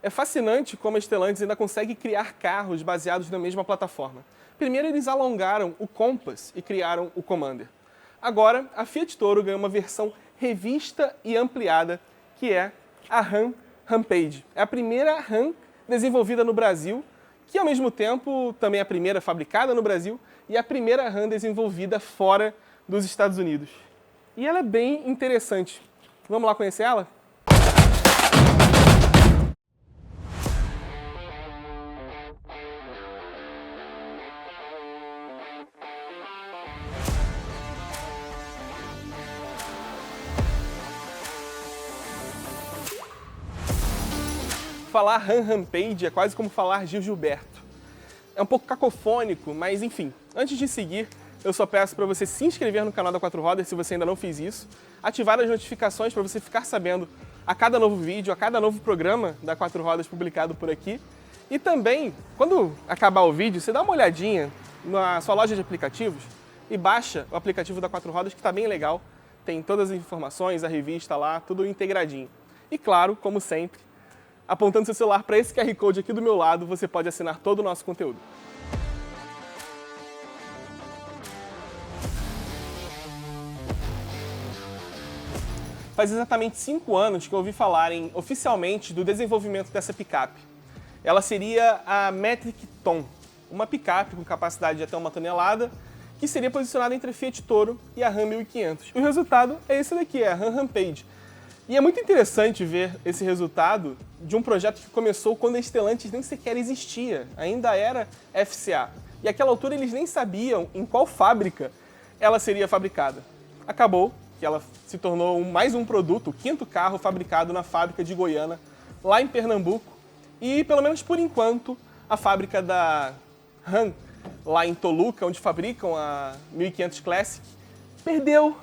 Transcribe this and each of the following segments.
É fascinante como a Stellantis ainda consegue criar carros baseados na mesma plataforma. Primeiro eles alongaram o Compass e criaram o Commander. Agora, a Fiat Toro ganhou uma versão revista e ampliada, que é a Ram Rampage. É a primeira Ram desenvolvida no Brasil, que ao mesmo tempo também é a primeira fabricada no Brasil e a primeira Ram desenvolvida fora dos Estados Unidos. E ela é bem interessante. Vamos lá conhecer ela? Falar Ram Rampage é quase como falar Gil Gilberto. É um pouco cacofônico, mas enfim. Antes de seguir, eu só peço para você se inscrever no canal da Quatro Rodas se você ainda não fez isso, ativar as notificações para você ficar sabendo a cada novo vídeo, a cada novo programa da Quatro Rodas publicado por aqui. E também, quando acabar o vídeo, você dá uma olhadinha na sua loja de aplicativos e baixa o aplicativo da Quatro Rodas, que está bem legal. Tem todas as informações, a revista lá, tudo integradinho. E claro, como sempre, apontando seu celular para esse QR Code aqui do meu lado, você pode assinar todo o nosso conteúdo. Faz exatamente 5 anos que eu ouvi falarem oficialmente do desenvolvimento dessa picape. Ela seria a Metric Ton, uma picape com capacidade de até 1 tonelada, que seria posicionada entre a Fiat Toro e a Ram 1500. E o resultado é esse daqui, é a Ram Rampage. E é muito interessante ver esse resultado de um projeto que começou quando a Stellantis nem sequer existia, ainda era FCA. E àquela altura eles nem sabiam em qual fábrica ela seria fabricada. Acabou que ela se tornou mais um produto, o 5º carro fabricado na fábrica de Goiânia, lá em Pernambuco. E, pelo menos por enquanto, a fábrica da Ram, lá em Toluca, onde fabricam a 1500 Classic, perdeu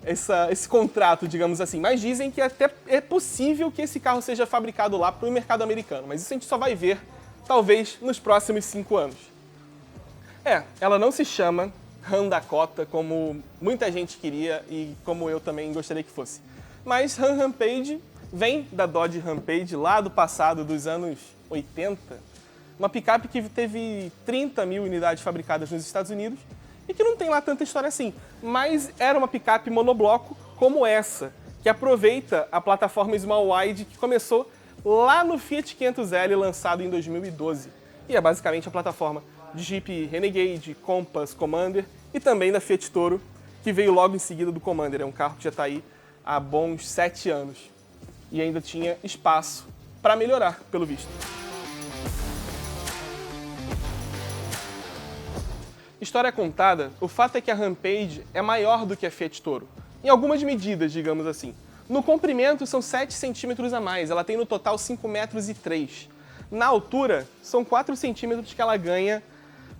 esse contrato, digamos assim. Mas dizem que até é possível que esse carro seja fabricado lá para o mercado americano. Mas isso a gente só vai ver, talvez, nos próximos 5 anos. Ela não se chama Ram Dakota, como muita gente queria e como eu também gostaria que fosse. Mas Ram Rampage vem da Dodge Rampage, lá do passado, dos anos 80. Uma picape que teve 30 mil unidades fabricadas nos Estados Unidos e que não tem lá tanta história assim. Mas era uma picape monobloco como essa, que aproveita a plataforma Small Wide que começou lá no Fiat 500L, lançado em 2012. E é basicamente a plataforma de Jeep Renegade, Compass, Commander e também da Fiat Toro, que veio logo em seguida do Commander. É um carro que já está aí há bons 7 anos e ainda tinha espaço para melhorar, pelo visto. História contada, o fato é que a Rampage é maior do que a Fiat Toro, em algumas medidas, digamos assim. No comprimento são 7 centímetros a mais, ela tem no total 5,3 metros. Na altura, são 4 centímetros que ela ganha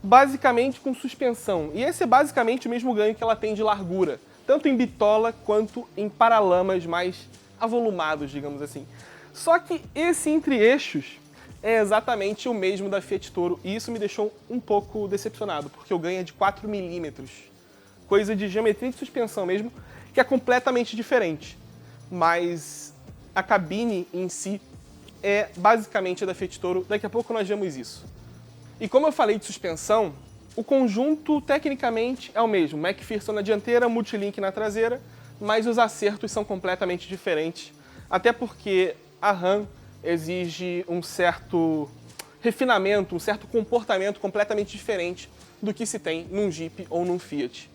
basicamente com suspensão. E esse é basicamente o mesmo ganho que ela tem de largura, tanto em bitola quanto em paralamas mais avolumados, digamos assim. Só que esse entre-eixos é exatamente o mesmo da Fiat Toro e isso me deixou um pouco decepcionado, porque o ganho é de 4 milímetros. Coisa de geometria de suspensão mesmo, que é completamente diferente. Mas a cabine em si é basicamente a da Fiat Toro, daqui a pouco nós vemos isso. E como eu falei de suspensão, o conjunto tecnicamente é o mesmo. McPherson na dianteira, Multilink na traseira, mas os acertos são completamente diferentes. Até porque a Ram exige um certo refinamento, um certo comportamento completamente diferente do que se tem num Jeep ou num Fiat.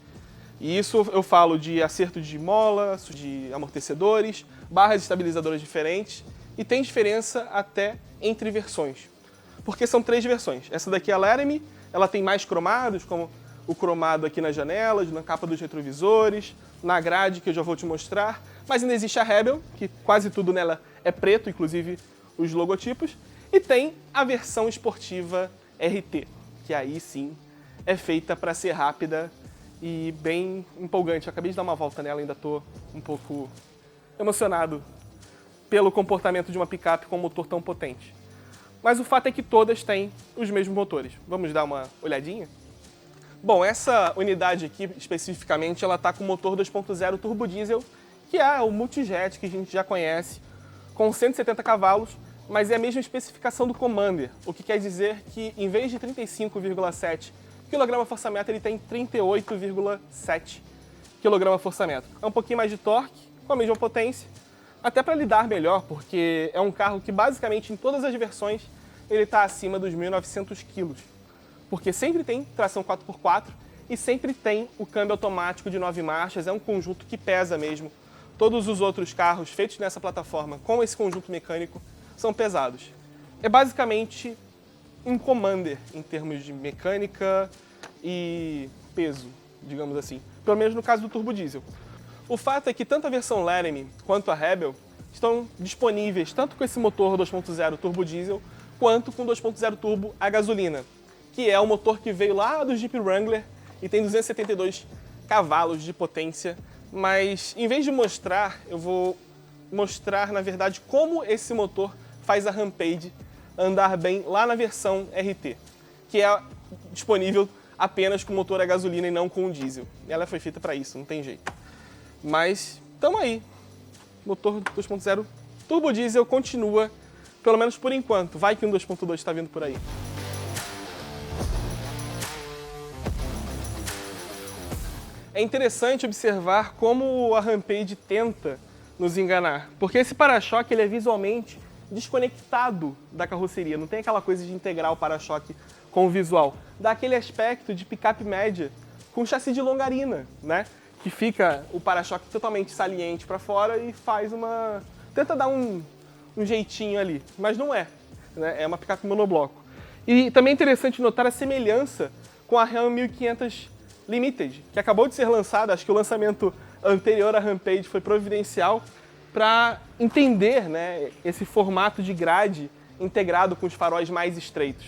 E isso eu falo de acerto de mola, de amortecedores, barras estabilizadoras diferentes, e tem diferença até entre versões. Porque são 3 versões. Essa daqui é a Laramie, ela tem mais cromados, como o cromado aqui nas janelas, na capa dos retrovisores, na grade, que eu já vou te mostrar. Mas ainda existe a Rebel, que quase tudo nela é preto, inclusive os logotipos. E tem a versão esportiva RT, que aí sim é feita para ser rápida e bem empolgante. Eu acabei de dar uma volta nela, ainda estou um pouco emocionado pelo comportamento de uma picape com um motor tão potente. Mas o fato é que todas têm os mesmos motores. Vamos dar uma olhadinha? Bom, essa unidade aqui, especificamente, ela está com motor 2.0 turbo diesel, que é o multijet que a gente já conhece, com 170 cavalos, mas é a mesma especificação do Commander, o que quer dizer que em vez de 35,7 kgfm, ele tem 38,7 kgfm. É um pouquinho mais de torque, com a mesma potência, até para lidar melhor, porque é um carro que basicamente em todas as versões ele está acima dos 1.900 kg, porque sempre tem tração 4x4 e sempre tem o câmbio automático de 9 marchas, é um conjunto que pesa mesmo. Todos os outros carros feitos nessa plataforma com esse conjunto mecânico são pesados. É basicamente um Commander em termos de mecânica e peso, digamos assim. Pelo menos no caso do turbo diesel. O fato é que tanto a versão Laramie quanto a Rebel estão disponíveis tanto com esse motor 2.0 turbo diesel quanto com 2.0 turbo a gasolina, que é o motor que veio lá do Jeep Wrangler e tem 272 cavalos de potência. Mas em vez de mostrar, eu vou mostrar na verdade como esse motor faz a Rampage andar bem lá na versão RT, que é disponível apenas com motor a gasolina e não com o diesel. Ela foi feita para isso, não tem jeito. Mas estamos aí. Motor 2.0 turbo diesel continua, pelo menos por enquanto. Vai que um 2.2 está vindo por aí. É interessante observar como a Rampage tenta nos enganar, porque esse para-choque ele é visualmente desconectado da carroceria, não tem aquela coisa de integrar o para-choque com o visual. Dá aquele aspecto de picape média com chassi de longarina, né? Que fica o para-choque totalmente saliente para fora e faz uma... tenta dar um jeitinho ali, mas não é, né? É uma picape monobloco. E também é interessante notar a semelhança com a Ram 1500 Limited, que acabou de ser lançada. Acho que o lançamento anterior à Rampage foi providencial para entender, né, esse formato de grade integrado com os faróis mais estreitos.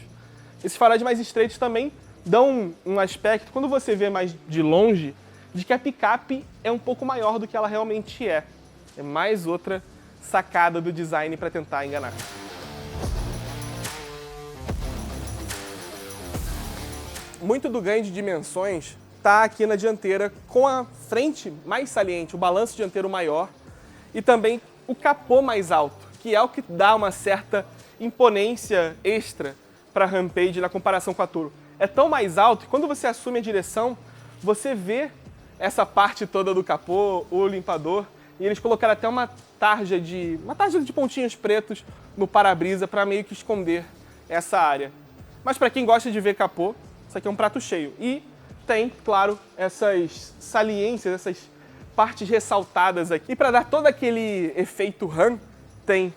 Esses faróis mais estreitos também dão um aspecto, quando você vê mais de longe, de que a picape é um pouco maior do que ela realmente é. É mais outra sacada do design para tentar enganar. Muito do ganho de dimensões está aqui na dianteira, com a frente mais saliente, o balanço dianteiro maior e também o capô mais alto, que é o que dá uma certa imponência extra para a Rampage na comparação com a Toro. É tão mais alto que quando você assume a direção, você vê essa parte toda do capô, o limpador, e eles colocaram até uma tarja de pontinhos pretos no para-brisa para meio que esconder essa área. Mas para quem gosta de ver capô, isso aqui é um prato cheio. E tem, claro, essas saliências, essas partes ressaltadas aqui. E para dar todo aquele efeito Ram, tem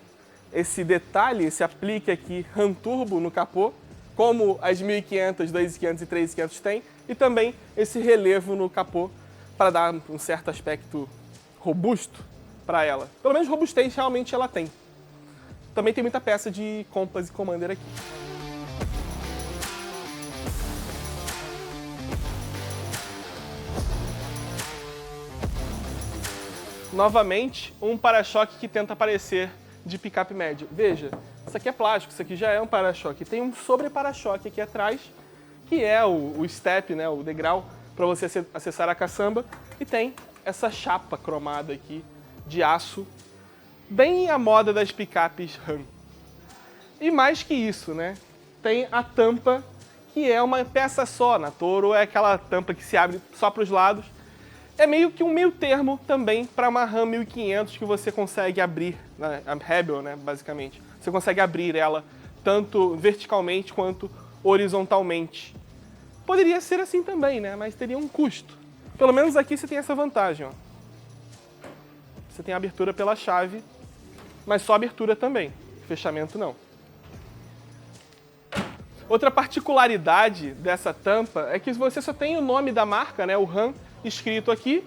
esse detalhe, esse aplique aqui Ram Turbo no capô, como as 1500, 2500 e 3500 tem, e também esse relevo no capô para dar um certo aspecto robusto para ela. Pelo menos robustez realmente ela tem. Também tem muita peça de Compass e Commander aqui. Novamente, um para-choque que tenta parecer de picape média. Veja, isso aqui é plástico, isso aqui já é um para-choque. Tem um sobre-para-choque aqui atrás, que é o step, né, o degrau, para você acessar a caçamba. E tem essa chapa cromada aqui de aço, bem à moda das picapes Ram. E mais que isso, né, tem a tampa, que é uma peça só. Na Toro é aquela tampa que se abre só para os lados. É meio que um meio termo também para uma Ram 1500 que você consegue abrir, né? A Rebel, né, basicamente. Você consegue abrir ela tanto verticalmente quanto horizontalmente. Poderia ser assim também, né, mas teria um custo. Pelo menos aqui você tem essa vantagem, ó. Você tem a abertura pela chave, mas só abertura também, fechamento não. Outra particularidade dessa tampa é que você só tem o nome da marca, né, o Ram, escrito aqui,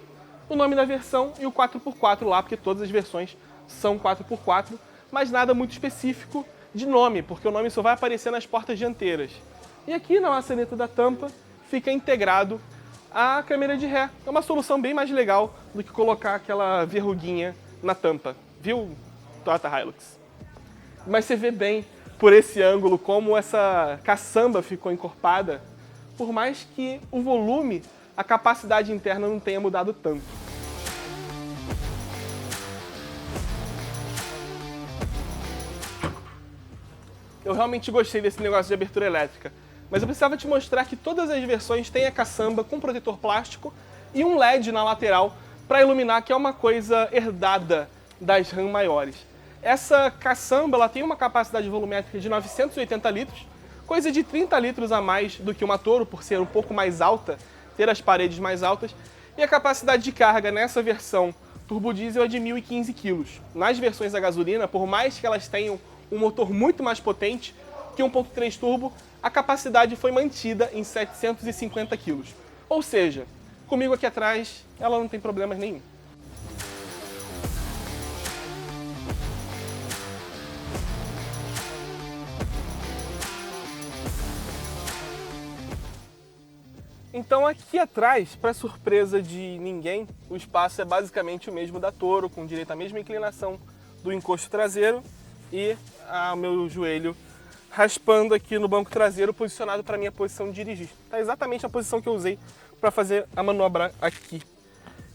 o nome da versão e o 4x4 lá, porque todas as versões são 4x4, mas nada muito específico de nome, porque o nome só vai aparecer nas portas dianteiras. E aqui na maçaneta da tampa fica integrado a câmera de ré. É uma solução bem mais legal do que colocar aquela verruguinha na tampa, viu, Toyota Hilux? Mas você vê bem por esse ângulo como essa caçamba ficou encorpada, por mais que o volume, a capacidade interna não tenha mudado tanto. eu realmente gostei desse negócio de abertura elétrica. Mas eu precisava te mostrar que todas as versões têm a caçamba com protetor plástico e um LED na lateral para iluminar, que é uma coisa herdada das RAM maiores. Essa caçamba ela tem uma capacidade volumétrica de 980 litros, coisa de 30 litros a mais do que uma Toro, por ser um pouco mais alta, ter as paredes mais altas. E a capacidade de carga nessa versão turbo diesel é de 1.015 kg. Nas versões a gasolina, por mais que elas tenham um motor muito mais potente que 1.3 turbo, a capacidade foi mantida em 750 kg. Ou seja, comigo aqui atrás, ela não tem problemas nenhum. Então aqui atrás, para surpresa de ninguém, o espaço é basicamente o mesmo da Toro, com direito à mesma inclinação do encosto traseiro e o meu joelho raspando aqui no banco traseiro, posicionado para a minha posição de dirigir. Está exatamente a posição que eu usei para fazer a manobra aqui.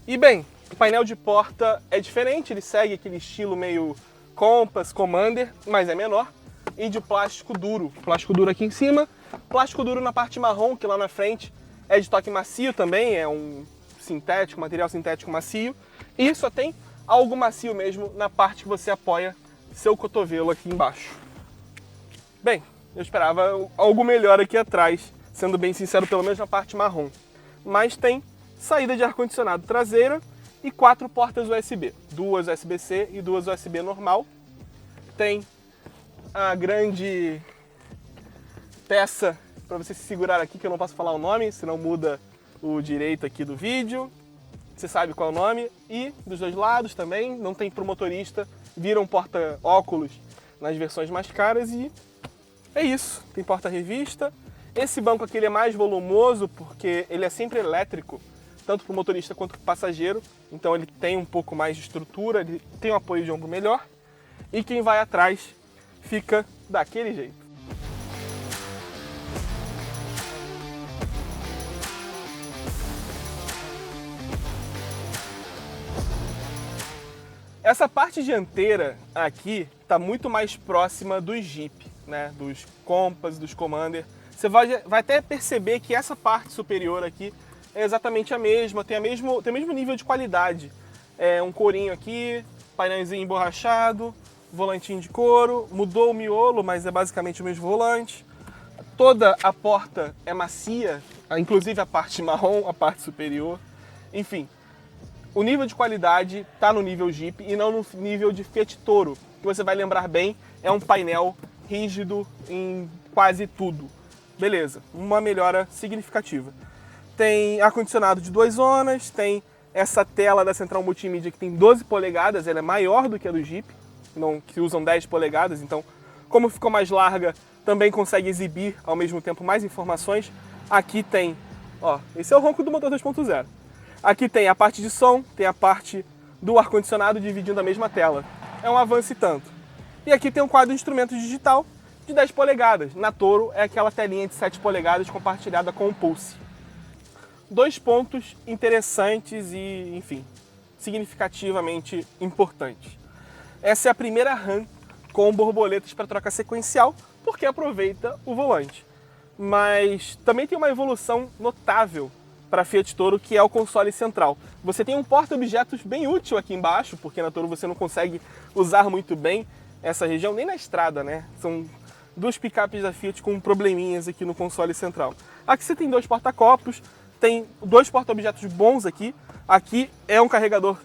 E bem, o painel de porta é diferente, ele segue aquele estilo meio Compass, Commander, mas é menor, e de plástico duro. Plástico duro aqui em cima, plástico duro na parte marrom, que lá na frente é de toque macio também, é um sintético, material sintético macio. E só tem algo macio mesmo na parte que você apoia seu cotovelo aqui embaixo. Bem, eu esperava algo melhor aqui atrás, sendo bem sincero, pelo menos na parte marrom. Mas tem saída de ar-condicionado traseira e 4 portas USB. 2 USB-C e 2 USB normal. Tem a grande peça para você se segurar aqui, que eu não posso falar o nome, senão muda o direito aqui do vídeo. Você sabe qual é o nome. E dos dois lados também, não tem para o motorista, viram porta-óculos nas versões mais caras e é isso. Tem porta-revista. Esse banco aqui ele é mais volumoso porque ele é sempre elétrico, tanto para o motorista quanto para o passageiro. Então ele tem um pouco mais de estrutura, ele tem um apoio de ombro melhor. E quem vai atrás fica daquele jeito. Essa parte dianteira aqui está muito mais próxima dos Jeep, né? Dos Compass, dos Commander. Você vai até perceber que essa parte superior aqui é exatamente a mesma, tem o mesmo nível de qualidade. É um courinho aqui, painelzinho emborrachado, volantinho de couro, mudou o miolo, mas é basicamente o mesmo volante. Toda a porta é macia, inclusive a parte marrom, a parte superior. Enfim, o nível de qualidade está no nível Jeep e não no nível de Fiat Toro, que você vai lembrar bem, é um painel rígido em quase tudo. Beleza, uma melhora significativa. Tem ar-condicionado de 2 zonas, tem essa tela da central multimídia que tem 12 polegadas, ela é maior do que a do Jeep, que usam 10 polegadas, então como ficou mais larga, também consegue exibir ao mesmo tempo mais informações. Aqui tem, ó, esse é o ronco do motor 2.0. Aqui tem a parte de som, tem a parte do ar-condicionado dividindo a mesma tela. É um avanço e tanto. E aqui tem um quadro de instrumentos digital de 10 polegadas. Na Toro é aquela telinha de 7 polegadas compartilhada com o Pulse. 2 pontos interessantes e, enfim, significativamente importantes. Essa é a primeira RAM com borboletas para troca sequencial, porque aproveita o volante. Mas também tem uma evolução notável para a Fiat Toro, que é o console central. Você tem um porta-objetos bem útil aqui embaixo, porque na Toro você não consegue usar muito bem essa região, nem na estrada, né? São 2 picapes da Fiat com probleminhas aqui no console central. Aqui você tem 2 porta-copos, tem 2 porta-objetos bons aqui. Aqui é um carregador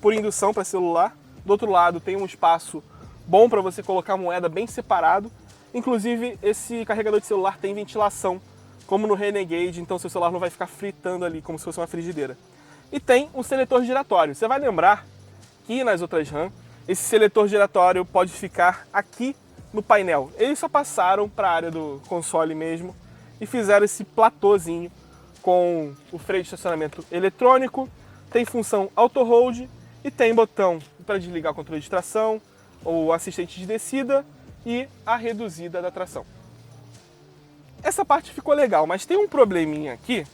por indução para celular. Do outro lado tem um espaço bom para você colocar moeda bem separado. Inclusive, esse carregador de celular tem ventilação, como no Renegade, então seu celular não vai ficar fritando ali como se fosse uma frigideira. E tem um seletor giratório. Você vai lembrar que nas outras RAM, esse seletor giratório pode ficar aqui no painel. Eles só passaram para a área do console mesmo e fizeram esse platôzinho com o freio de estacionamento eletrônico, tem função auto-hold e tem botão para desligar o controle de tração, o assistente de descida e a reduzida da tração. Essa parte ficou legal, mas tem um probleminha aqui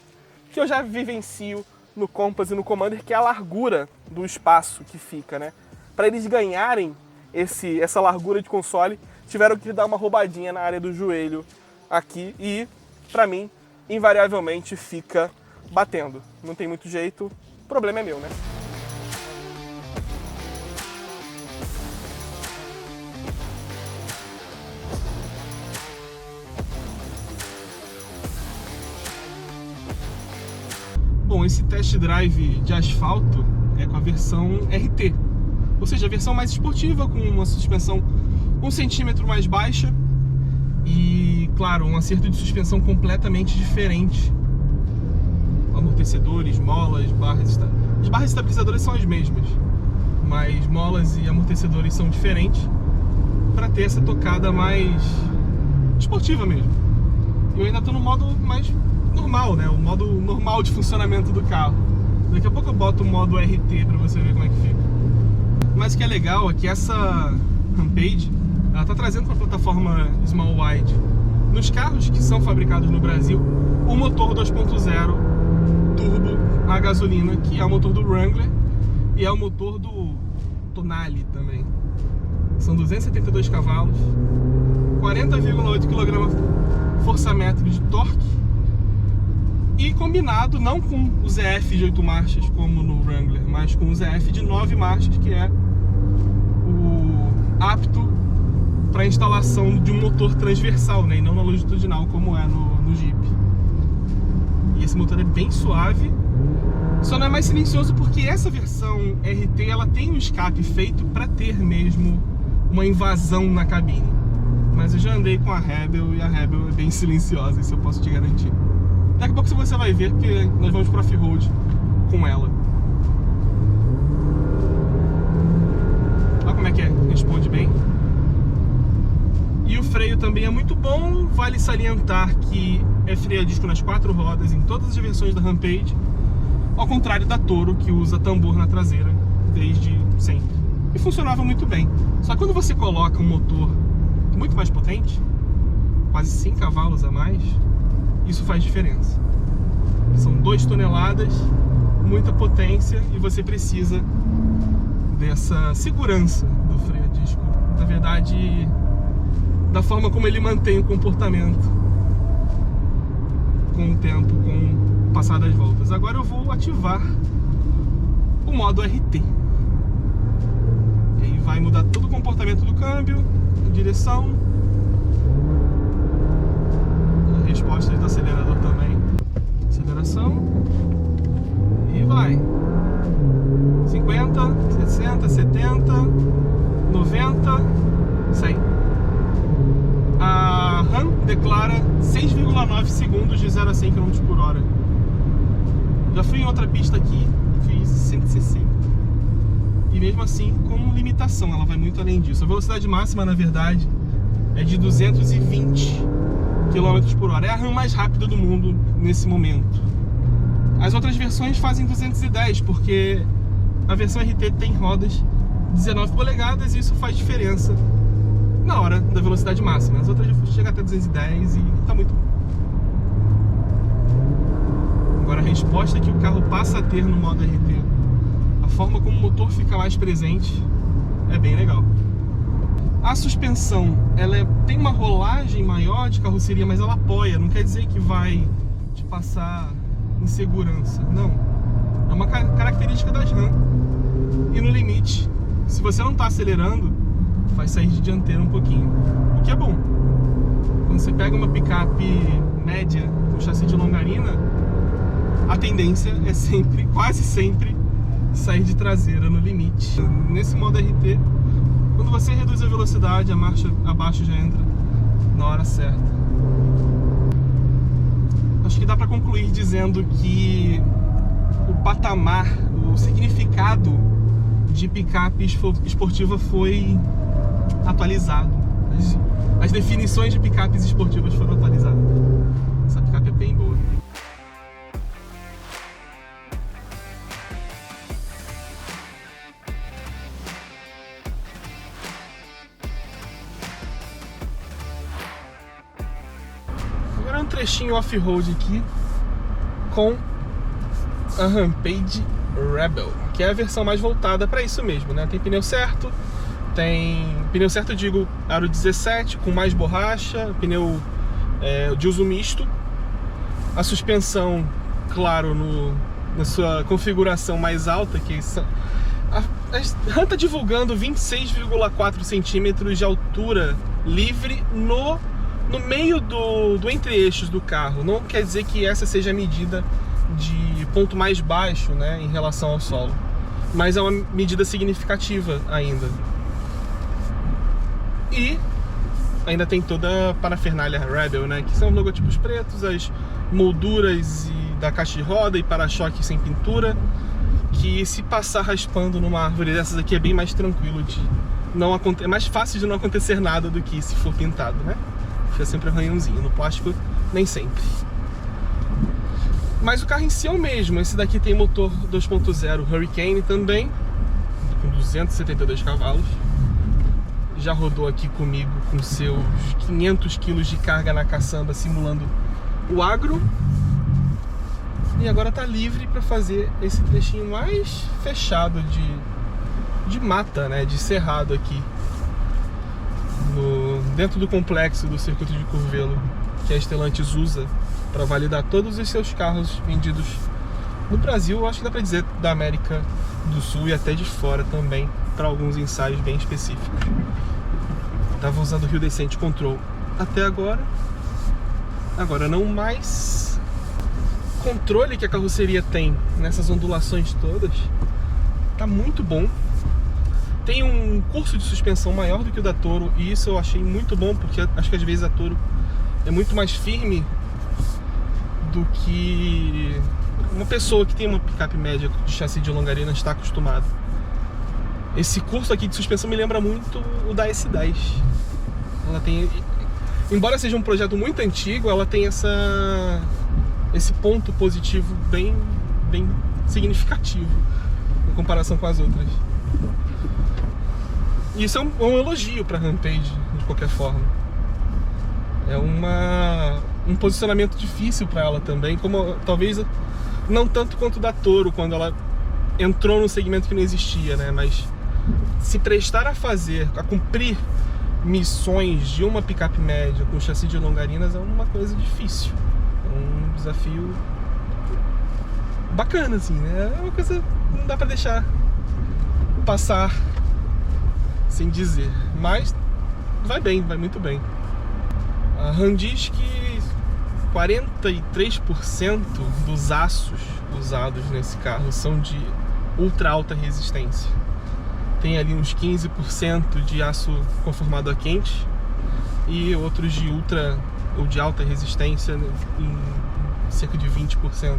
que eu já vivencio no Compass e no Commander, que é a largura do espaço que fica, né? Para eles ganharem essa largura de console, tiveram que dar uma roubadinha na área do joelho aqui e, pra mim, invariavelmente fica batendo. Não tem muito jeito, o problema é meu, né? Bom, esse test drive de asfalto é com a versão RT, ou seja, a versão mais esportiva, com uma suspensão 1 centímetro mais baixa e, claro, um acerto de suspensão completamente diferente. Amortecedores, molas, barras... As barras estabilizadoras são as mesmas, mas molas e amortecedores são diferentes para ter essa tocada mais esportiva mesmo. Eu ainda estou no modo mais normal, né? O modo normal de funcionamento do carro. Daqui a pouco eu boto o modo RT para você ver como é que fica. Mas o que é legal é que essa Rampage, ela tá trazendo para a plataforma Small Wide, nos carros que são fabricados no Brasil, o motor 2.0 turbo a gasolina, que é o motor do Wrangler e é o motor do Tonale também. São 272 cavalos, 40,8 kgfm de torque, e combinado não com o ZF de 8 marchas como no Wrangler, mas com o ZF de 9 marchas, que é o apto para instalação de um motor transversal, né, e não na longitudinal como é no Jeep. E esse motor é bem suave, só não é mais silencioso porque essa versão RT ela tem um escape feito para ter mesmo uma invasão na cabine. Mas eu já andei com a Rebel e a Rebel é bem silenciosa, isso eu posso te garantir. Daqui a pouco você vai ver, porque nós vamos para off-road com ela. Olha como é que é, responde bem. E o freio também é muito bom, vale salientar que é freio a disco nas 4 rodas em todas as versões da Rampage, ao contrário da Toro, que usa tambor na traseira desde sempre. E funcionava muito bem. Só que quando você coloca um motor muito mais potente, quase 100 cavalos a mais, isso faz diferença. São 2 toneladas, muita potência, e você precisa dessa segurança do freio a disco. Na verdade, da forma como ele mantém o comportamento com o tempo, com o passar das voltas. Agora eu vou ativar o modo RT. E aí vai mudar todo o comportamento do câmbio, a direção, a resposta do acelerador também. Aceleração. E vai. 50, 60, 70, 90, 100. A RAM declara 6,9 segundos de 0 a 100 km por hora. Já fui em outra pista aqui, fiz 160. E mesmo assim, com limitação, ela vai muito além disso. A velocidade máxima, na verdade, é de 220 km por hora. É a RAM mais rápida do mundo nesse momento. As outras versões fazem 210, porque a versão RT tem rodas 19 polegadas e isso faz diferença na hora da velocidade máxima. As outras chegam até 210 e tá muito bom. Agora a resposta que o carro passa a ter no modo RT, a forma como o motor fica mais presente, é bem legal. A suspensão, ela tem uma rolagem maior de carroceria, mas ela apoia, não quer dizer que vai te passar insegurança, não. É uma característica das RAM. E no limite, se você não está acelerando, vai sair de dianteira um pouquinho, o que é bom. Quando você pega uma picape média com chassi de longarina, a tendência é sempre, quase sempre, sair de traseira no limite. Nesse modo RT, quando você reduz a velocidade, a marcha abaixo já entra na hora certa. Acho que dá para concluir dizendo que o patamar, o significado de picape esportiva foi atualizado. As definições de picapes esportivas foram atualizadas. Essa picape é bem boa. Agora um trechinho off-road aqui com a Rampage Rebel, que é a versão mais voltada para isso mesmo, né? Tem pneu certo, tem pneu certo, eu digo, aro 17, com mais borracha, pneu de uso misto. A suspensão, claro, na sua configuração mais alta, que a RAM está divulgando 26,4 centímetros de altura livre no meio do entre-eixos do carro. Não quer dizer que essa seja a medida de ponto mais baixo, né, em relação ao solo, mas é uma medida significativa ainda. E ainda tem toda a parafernália Rebel, né, que são logotipos pretos, as molduras da caixa de roda e para-choque sem pintura, que se passar raspando numa árvore dessas aqui é bem mais tranquilo de não acontecer, é mais fácil de não acontecer nada do que se for pintado, né? Fica sempre arranhãozinho, no plástico nem sempre. Mas o carro em si é o mesmo. Esse daqui tem motor 2.0 Hurricane também, com 272 cavalos. Já rodou aqui comigo com seus 500 kg de carga na caçamba, simulando o agro. E agora tá livre para fazer esse trechinho mais fechado de mata, né, de cerrado aqui, dentro do complexo do circuito de Curvelo, que a Stellantis usa para validar todos os seus carros vendidos no Brasil, acho que dá para dizer da América do Sul e até de fora também, para alguns ensaios bem específicos. Tava usando o Rio Descent Control até agora não mais. Controle que a carroceria tem nessas ondulações todas tá muito bom. Tem um curso de suspensão maior do que o da Toro, e isso eu achei muito bom, porque acho que às vezes a Toro é muito mais firme do que uma pessoa que tem uma picape média de chassi de longarina está acostumado. Esse curso aqui de suspensão me lembra muito o da S10. Ela tem, embora seja um projeto muito antigo, ela tem esse ponto positivo bem significativo em comparação com as outras. E isso é um elogio para a Rampage, de qualquer forma. É um posicionamento difícil para ela também, como talvez não tanto quanto da Toro, quando ela entrou num segmento que não existia, né? Mas se prestar a cumprir missões de uma picape média com chassi de longarinas é uma coisa difícil. Um desafio bacana, assim, né? É uma coisa que não dá pra deixar passar sem dizer, mas vai bem, vai muito bem. A RAM diz que 43% dos aços usados nesse carro são de ultra alta resistência. Tem ali uns 15% de aço conformado a quente e outros de ultra ou de alta resistência em cerca de 20%.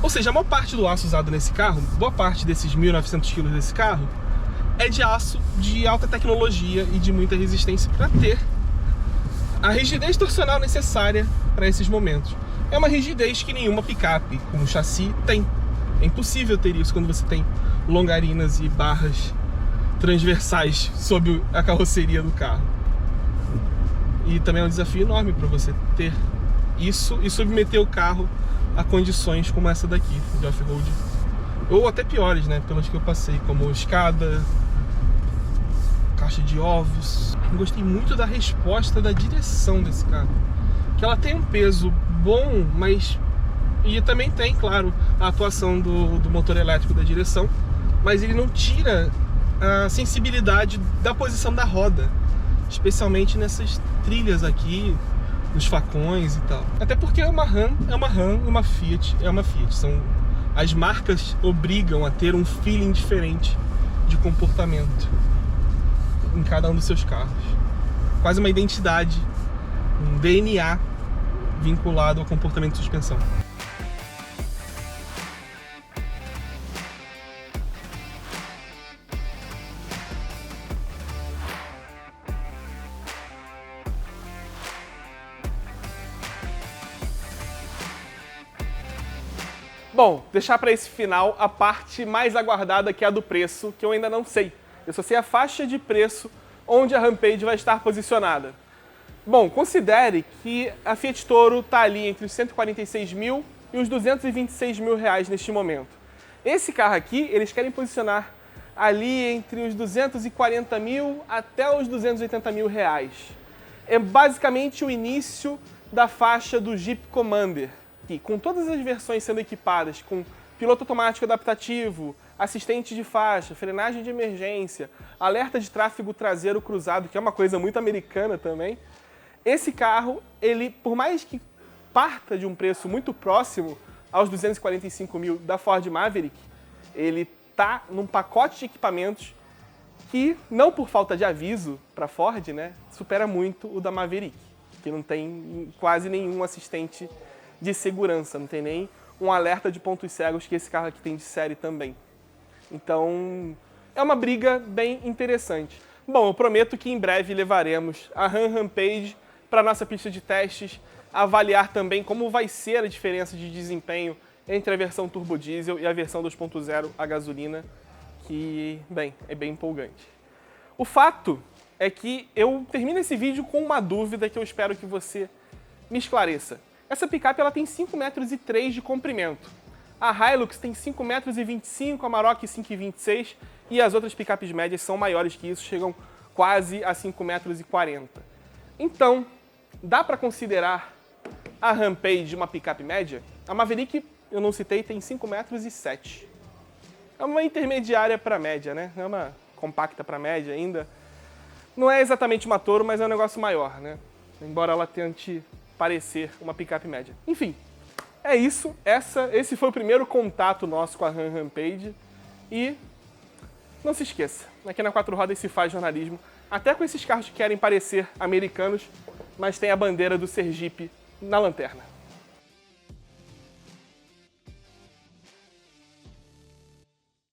Ou seja, a maior parte do aço usado nesse carro, boa parte desses 1.900 kg desse carro, é de aço de alta tecnologia e de muita resistência para ter a rigidez torcional necessária para esses momentos. É uma rigidez que nenhuma picape com chassi tem. É impossível ter isso quando você tem longarinas e barras transversais sob a carroceria do carro. E também é um desafio enorme para você ter isso e submeter o carro a condições como essa daqui, de off-road. Ou até piores, né, pelas que eu passei, como escada, caixa de ovos. Eu gostei muito da resposta da direção desse carro. Que ela tem um peso bom, mas... E também tem, claro, a atuação do motor elétrico da direção, mas ele não tira a sensibilidade da posição da roda, especialmente nessas trilhas aqui, nos facões e tal. Até porque uma RAM é uma Fiat é uma Fiat. As marcas obrigam a ter um feeling diferente de comportamento em cada um dos seus carros. Quase uma identidade, um DNA vinculado ao comportamento de suspensão. Bom, deixar para esse final a parte mais aguardada, que é a do preço, que eu ainda não sei. Eu só sei a faixa de preço onde a Rampage vai estar posicionada. Bom, considere que a Fiat Toro está ali entre os 146 mil e os 226 mil reais neste momento. Esse carro aqui, eles querem posicionar ali entre os 240 mil até os 280 mil reais. É basicamente o início da faixa do Jeep Commander, que com todas as versões sendo equipadas com piloto automático adaptativo, assistente de faixa, frenagem de emergência, alerta de tráfego traseiro cruzado, que é uma coisa muito americana também, esse carro, ele, por mais que parta de um preço muito próximo aos 245 mil da Ford Maverick, ele está num pacote de equipamentos que, não por falta de aviso para a Ford, né, supera muito o da Maverick, que não tem quase nenhum assistente de segurança, não tem nem um alerta de pontos cegos que esse carro aqui tem de série também. Então, é uma briga bem interessante. Bom, eu prometo que em breve levaremos a Ram Rampage para a nossa pista de testes, avaliar também como vai ser a diferença de desempenho entre a versão turbo diesel e a versão 2.0 a gasolina, que, bem, é bem empolgante. O fato é que eu termino esse vídeo com uma dúvida que eu espero que você me esclareça. Essa picape ela tem 5,3 metros de comprimento. A Hilux tem 5,25 metros, a Amarok 5,26 e as outras picapes médias são maiores que isso, chegam quase a 5,40 metros. Então, dá para considerar a Rampage uma picape média? A Maverick, eu não citei, tem 5,7 metros. É uma intermediária para média, né? É uma compacta para média ainda. Não é exatamente uma Toro, mas é um negócio maior, né? Embora ela tente parecer uma picape média. Enfim, é isso. Esse foi o primeiro contato nosso com a Ram Rampage. E não se esqueça, aqui na Quatro Rodas se faz jornalismo, até com esses carros que querem parecer americanos, mas tem a bandeira do Sergipe na lanterna.